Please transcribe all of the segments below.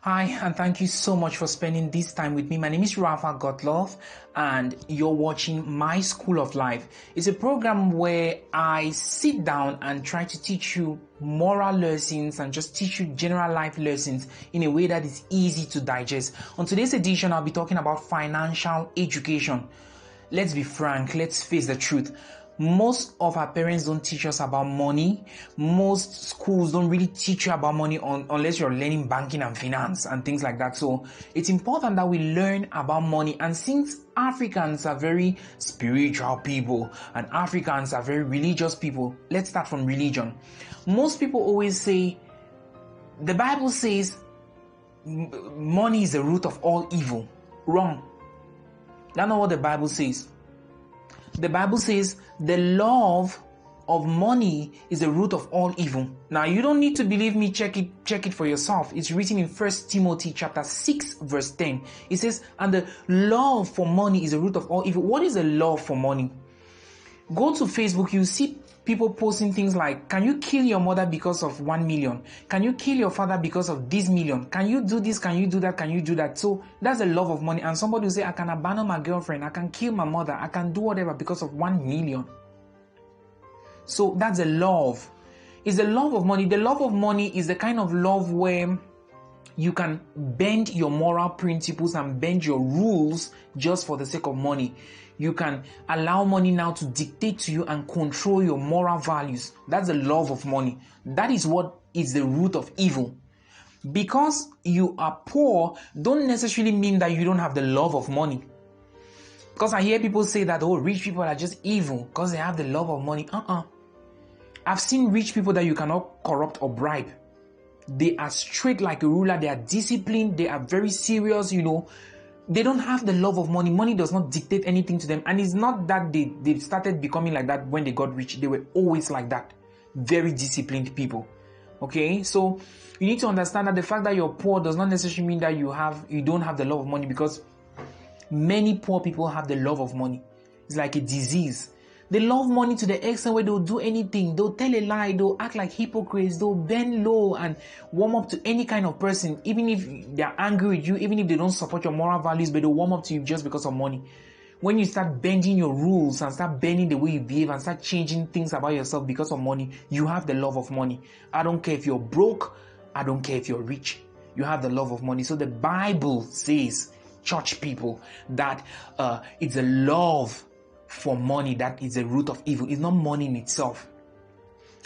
Hi, and thank you so much for spending this time with me. My name is Rafa Gottloff, and you're watching My School of Life. It's a program where I sit down and try to teach you moral lessons and just teach you general life lessons in a way that is easy to digest. On today's edition, I'll be talking about financial education. Let's be frank, let's face the truth. Most of our parents don't teach us about money. Most schools don't really teach you about money unless you're learning banking and finance and things like that. So it's important that we learn about money. And since Africans are very spiritual people and Africans are very religious people, let's start from religion. Most people always say, the Bible says money is the root of all evil. Wrong. That's not what the Bible says. The Bible says the love of money is the root of all evil. Now, you don't need to believe me. Check it for yourself. It's written in 1 Timothy chapter 6 verse 10. It says, and the love for money is the root of all evil. What is the love for money? Go to Facebook, you see people posting things like, can you kill your mother because of 1 million? Can you kill your father because of this million? Can you do this? Can you do that? Can you do that? So that's the love of money. And somebody will say, I can abandon my girlfriend. I can kill my mother. I can do whatever because of 1 million. So that's the love. It's the love of money. The love of money is the kind of love where you can bend your moral principles and bend your rules just for the sake of money. You can allow money now to dictate to you and control your moral values. That's the love of money. That is what is the root of evil. Because you are poor, don't necessarily mean that you don't have the love of money. Because I hear people say that, oh, rich people are just evil because they have the love of money. I've seen rich people that you cannot corrupt or bribe. They are straight like a ruler. They are disciplined. They are very serious, They don't have the love of money. Money does not dictate anything to them. And it's not that they started becoming like that when they got rich. They were always like that. Very disciplined people. Okay? So you need to understand that the fact that you're poor does not necessarily mean that you don't have the love of money, because many poor people have the love of money. It's like a disease. They love money to the extent where they'll do anything. They'll tell a lie. They'll act like hypocrites. They'll bend low and warm up to any kind of person, even if they're angry with you, even if they don't support your moral values, but they'll warm up to you just because of money. When you start bending your rules and start bending the way you behave and start changing things about yourself because of money, you have the love of money. I don't care if you're broke. I don't care if you're rich. You have the love of money. So the Bible says, church people, that it's a love for money that is the root of evil. It's not money in itself.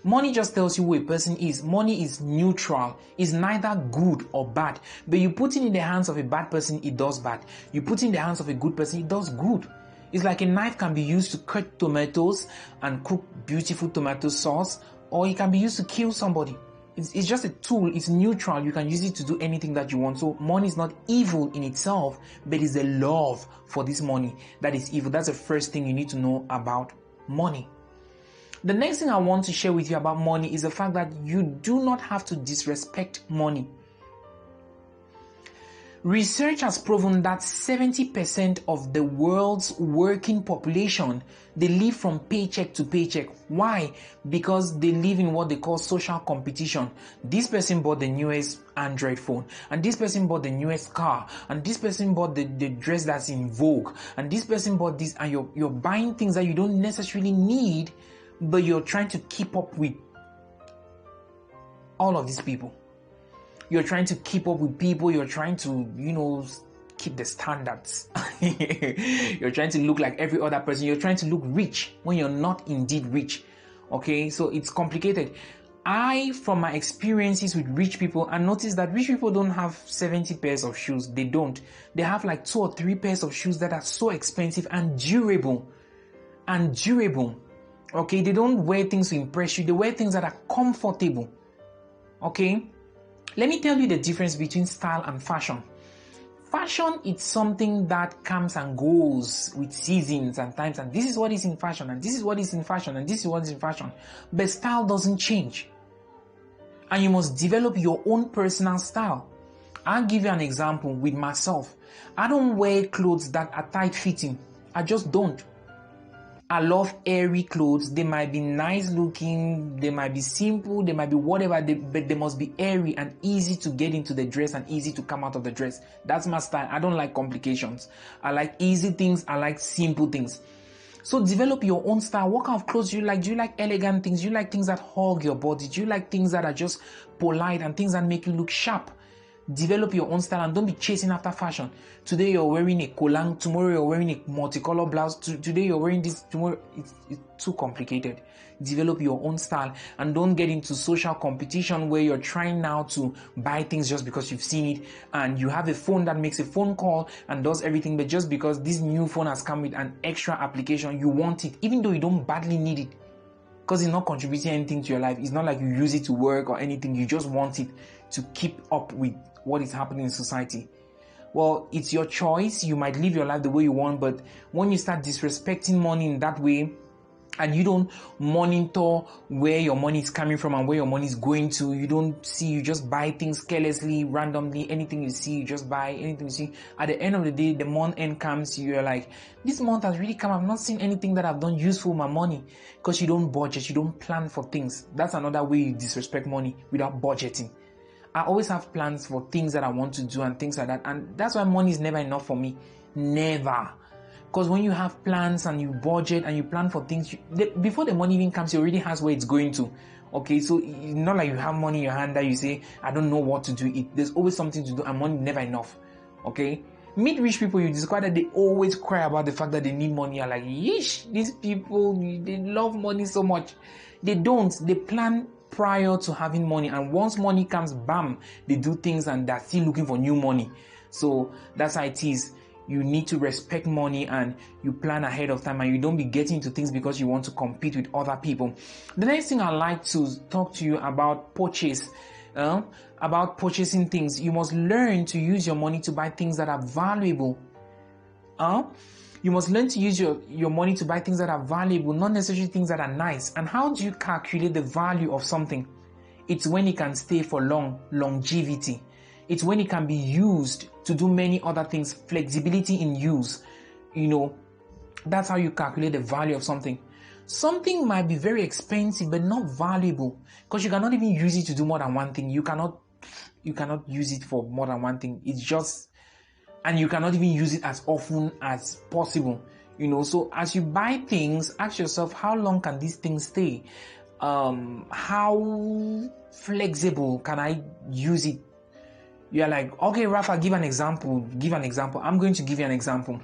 Money just tells you who a person is. Money is neutral. It's neither good or bad. But you put it in the hands of a bad person, it does bad. You put it in the hands of a good person, it does good. It's like a knife can be used to cut tomatoes and cook beautiful tomato sauce, or it can be used to kill somebody. It's just a tool. It's neutral. You can use it to do anything that you want. So money is not evil in itself, but it's the love for this money that is evil. That's the first thing you need to know about money. The next thing I want to share with you about money is the fact that you do not have to disrespect money. Research has proven that 70% of the world's working population, they live from paycheck to paycheck. Why? Because they live in what they call social competition. This person bought the newest Android phone, and this person bought the newest car, and this person bought the dress that's in vogue, and this person bought this, and you're buying things that you don't necessarily need, but you're trying to keep up with all of these people. You're trying to keep up with people. You're trying to, keep the standards. You're trying to look like every other person. You're trying to look rich when you're not indeed rich. Okay, so it's complicated. From my experiences with rich people, I noticed that rich people don't have 70 pairs of shoes. They don't. They have like 2 or 3 pairs of shoes that are so expensive and durable. Okay, they don't wear things to impress you. They wear things that are comfortable. Okay. Let me tell you the difference between style and fashion. Fashion is something that comes and goes with seasons and times, and this is what is in fashion, and this is what is in fashion, and this is what is in fashion. But style doesn't change. And you must develop your own personal style. I'll give you an example with myself. I don't wear clothes that are tight fitting. I just don't. I love airy clothes. They might be nice looking, they might be simple, they might be whatever, but they must be airy and easy to get into the dress and easy to come out of the dress. That's my style. I don't like complications. I like easy things. I like simple things. So develop your own style. What kind of clothes do you like? Do you like elegant things? Do you like things that hug your body? Do you like things that are just polite and things that make you look sharp? Develop your own style and don't be chasing after fashion. Today you're wearing a kolang, tomorrow you're wearing a multicolor blouse, today you're wearing this, tomorrow it's too complicated. Develop your own style and don't get into social competition where you're trying now to buy things just because you've seen it and you have a phone that makes a phone call and does everything, but just because this new phone has come with an extra application, you want it even though you don't badly need it because it's not contributing anything to your life. It's not like you use it to work or anything. You just want it to keep up with what is happening in society. Well, it's your choice. You might live your life the way you want, but when you start disrespecting money in that way and you don't monitor where your money is coming from and where your money is going to, you don't see, you just buy things carelessly, randomly, anything you see, you just buy anything you see. At the end of the day, the month end comes, you're like, this month has really come, I've not seen anything that I've done useful with my money, because you don't budget, you don't plan for things. That's another way you disrespect money, without budgeting. I always have plans for things that I want to do and things like that. And that's why money is never enough for me. Never. Because when you have plans and you budget and you plan for things, before the money even comes, you already has where it's going to. Okay, so it's not like you have money in your hand that you say, I don't know what to do. There's always something to do and money is never enough. Okay? Meet rich people, you discover that they always cry about the fact that they need money. You're like, yeesh, these people, they love money so much. They don't. They plan prior to having money, and once money comes, bam, they do things and they're still looking for new money. So that's how it is. You need to respect money and you plan ahead of time and you don't be getting into things because you want to compete with other people. The next thing I'd like to talk to you about about purchasing things. You must learn to use your money to buy things that are valuable. You must learn to use your money to buy things that are valuable, not necessarily things that are nice. And how do you calculate the value of something? It's when it can stay for longevity. It's when it can be used to do many other things, flexibility in use. That's how you calculate the value of something. Something might be very expensive but not valuable because you cannot even use it to do more than one thing. You cannot use it for more than one thing. It's just, and you cannot even use it as often as possible. So as you buy things, ask yourself, how long can these things stay? How flexible can I use it? You're like, okay, Rafa, give an example. I'm going to give you an example.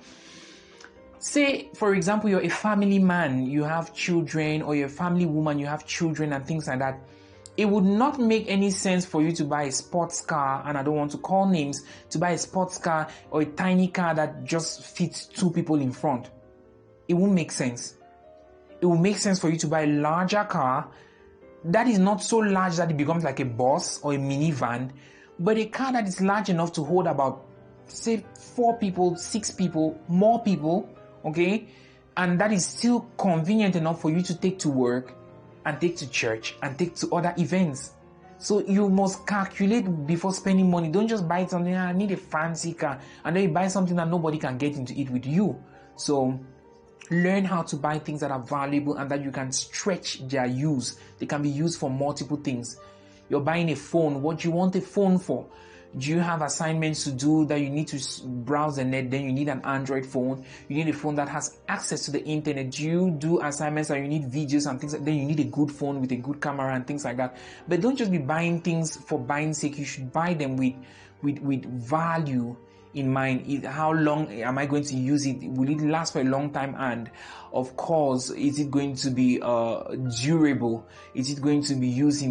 Say, for example, you're a family man, you have children, or you're a family woman, you have children and things like that. It would not make any sense for you to buy a sports car, and I don't want to call names, to buy a sports car or a tiny car that just fits two people in front. It won't make sense. It will make sense for you to buy a larger car that is not so large that it becomes like a bus or a minivan, but a car that is large enough to hold about, say, 4 people, 6 people, more people, okay? And that is still convenient enough for you to take to work and take to church and take to other events. So you must calculate before spending money. Don't just buy something, I need a fancy car, and then you buy something that nobody can get into it with you. So learn how to buy things that are valuable and that you can stretch their use. They can be used for multiple things. You're buying a phone. What do you want a phone for? Do you have assignments to do that you need to browse the net? Then you need an Android phone. You need a phone that has access to the internet. Do you do assignments that you need videos and things like that? Then you need a good phone with a good camera and things like that. But don't just be buying things for buying sake. You should buy them with value in mind. How long am I going to use it? Will it last for a long time? And of course, is it going to be durable? Is it going to be used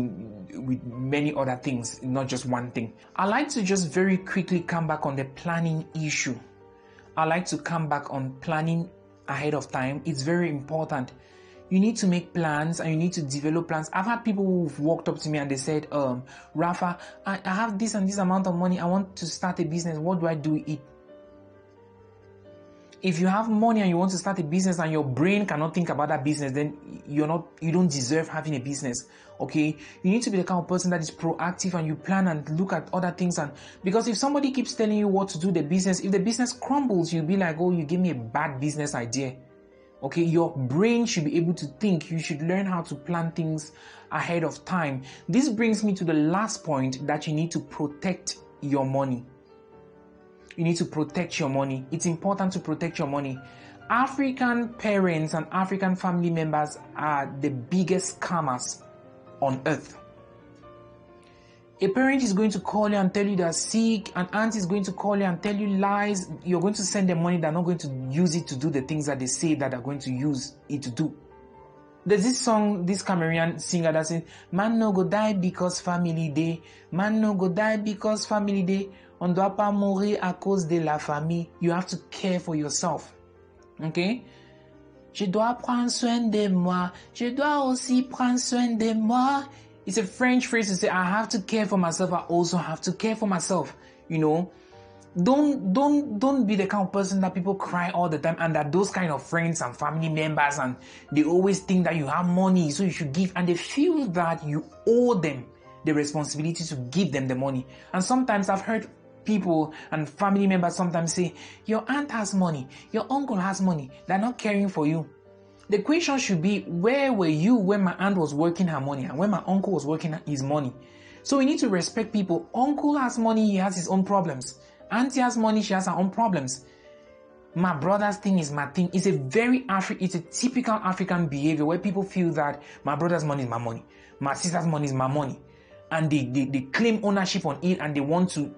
with many other things, not just one thing? I like to just very quickly come back on the planning issue. I like to come back on planning ahead of time. It's very important. You need to make plans and you need to develop plans. I've had people who've walked up to me and they said, Rafa, I have this and this amount of money. I want to start a business. What do I do with it? If you have money and you want to start a business and your brain cannot think about that business, then you don't deserve having a business. Okay? You need to be the kind of person that is proactive and you plan and look at other things. And because if somebody keeps telling you what to do the business, if the business crumbles, you'll be like, oh, you gave me a bad business idea. Okay, your brain should be able to think. You should learn how to plan things ahead of time. This brings me to the last point, that you need to protect your money. You need to protect your money. It's important to protect your money. African parents and African family members are the biggest scammers on earth. A parent is going to call you and tell you they're sick. An aunt is going to call you and tell you lies. You're going to send them money. They're not going to use it to do the things that they say that they're going to use it to do. There's this song, this Cameroonian singer that says, "Man no go die because family day. Man no go die because family day. On doit pas mourir à cause de la famille." You have to care for yourself. Okay? Je dois prendre soin de moi. Je dois aussi prendre soin de moi. It's a French phrase to say, I have to care for myself. I also have to care for myself. You know, don't be the kind of person that people cry all the time, and that those kind of friends and family members, and they always think that you have money, so you should give, and they feel that you owe them the responsibility to give them the money. And sometimes I've heard people and family members sometimes say, your aunt has money, your uncle has money, they're not caring for you. The question should be, where were you when my aunt was working her money and when my uncle was working his money? So we need to respect people. Uncle has money, he has his own problems. Auntie has money, she has her own problems. My brother's thing is my thing. It's a typical African behavior where people feel that my brother's money is my money, my sister's money is my money, and they claim ownership on it, and they want to,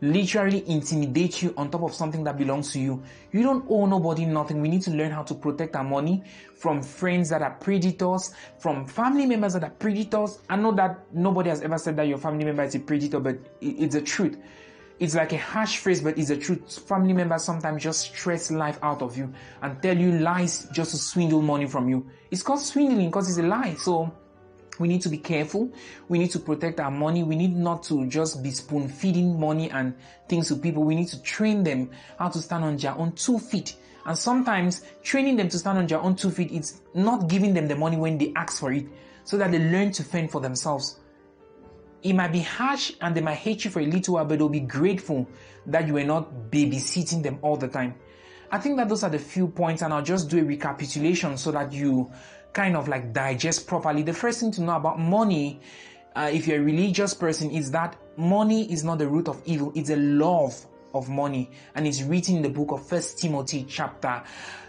literally intimidate you on top of something that belongs to you. You don't owe nobody nothing. We need to learn how to protect our money from friends that are predators, from family members that are predators. I know that nobody has ever said that your family member is a predator, but it's the truth. It's like a harsh phrase, but it's the truth. Family members sometimes just stress life out of you and tell you lies just to swindle money from you. It's called swindling because it's a lie. So we need to be careful. We need to protect our money. We need not to just be spoon feeding money and things to people. We need to train them how to stand on their own 2 feet. And sometimes training them to stand on their own 2 feet, it's not giving them the money when they ask for it, so that they learn to fend for themselves. It might be harsh and they might hate you for a little while, but they'll be grateful that you were not babysitting them all the time. I think that those are the few points, and I'll just do a recapitulation so that you kind of like digest properly. The first thing to know about money, if you're a religious person, is that money is not the root of evil. It's a love of money, and it's written in the book of 1 Timothy chapter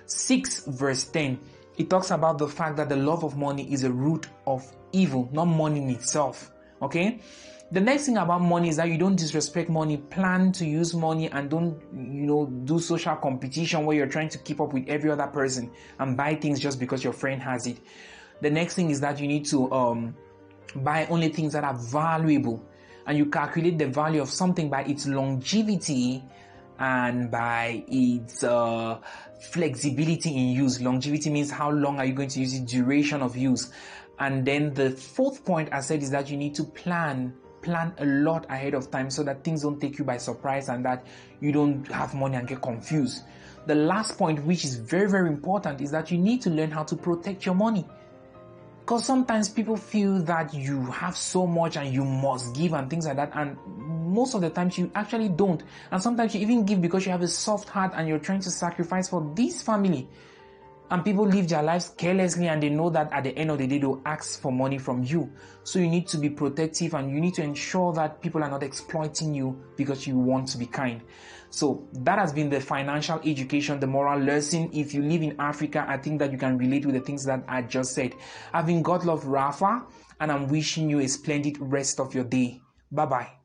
6 verse 10. It talks about the fact that the love of money is a root of evil, not money in itself. Okay? The next thing about money is that you don't disrespect money. Plan to use money, and don't, do social competition where you're trying to keep up with every other person and buy things just because your friend has it. The next thing is that you need to buy only things that are valuable, and you calculate the value of something by its longevity and by its flexibility in use. Longevity means how long are you going to use it, duration of use. And then the fourth point I said is that you need to plan a lot ahead of time so that things don't take you by surprise and that you don't have money and get confused. The last point, which is very, very important, is that you need to learn how to protect your money. Because sometimes people feel that you have so much and you must give and things like that, and most of the times you actually don't. And sometimes you even give because you have a soft heart and you're trying to sacrifice for this family. And people live their lives carelessly, and they know that at the end of the day, they'll ask for money from you. So you need to be protective, and you need to ensure that people are not exploiting you because you want to be kind. So that has been the financial education, the moral lesson. If you live in Africa, I think that you can relate with the things that I just said. I've been Godlove Rafa, and I'm wishing you a splendid rest of your day. Bye-bye.